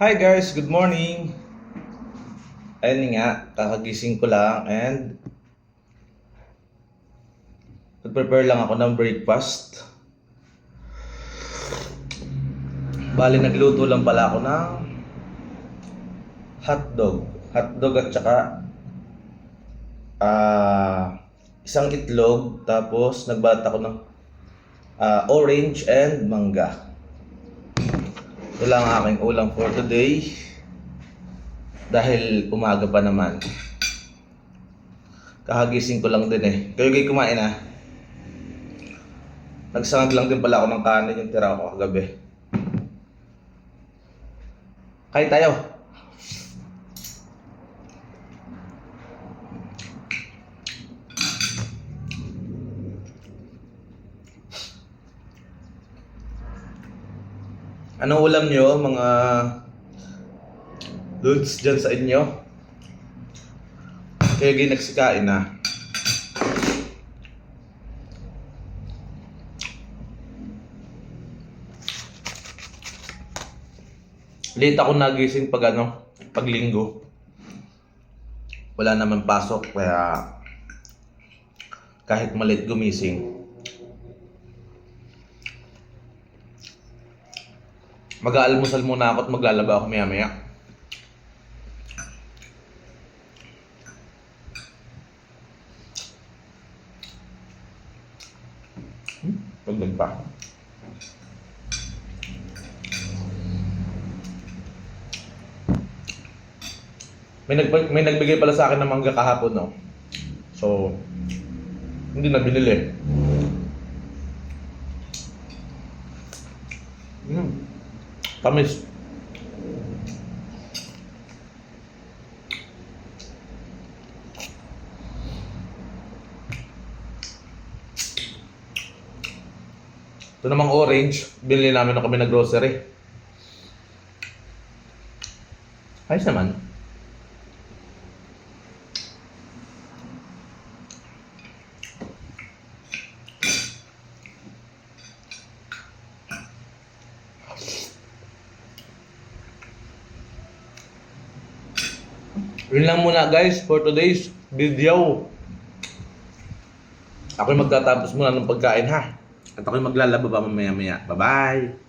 Hi guys, good morning. Ayun nga, kakagising ko lang and prepare lang ako ng breakfast. Bali nagluto lang pala ako ng hotdog. Hotdog at saka isang itlog, tapos nagbalat ako ng orange and mangga. Ito lang ang aking ulam for today. Dahil umaga pa naman. Kakagising ko lang din eh. Kayo kayo kumain ah. Nagsangag lang din pala ako ng kanin yung tira ko kagabi. Kain tayo. Anong ulam nyo mga lods dyan sa inyo? Kayo kayo nagsikain na. Late ako nagising pag linggo. Wala naman pasok kaya kahit malit gumising. Mag-aalmusal muna ako at maglalaba ako maya-maya. Pagdag pa. May nagbigay pala sa akin ng mangga kahapon, no? So, hindi na binili. Tamis. Ito namang orange, binili namin na kami na grocery. Ayos naman. Yun lang muna guys for today's video. Ako'y magtatapos muna ng pagkain ha. At ako'y maglalaba mamaya-maya. Bye-bye!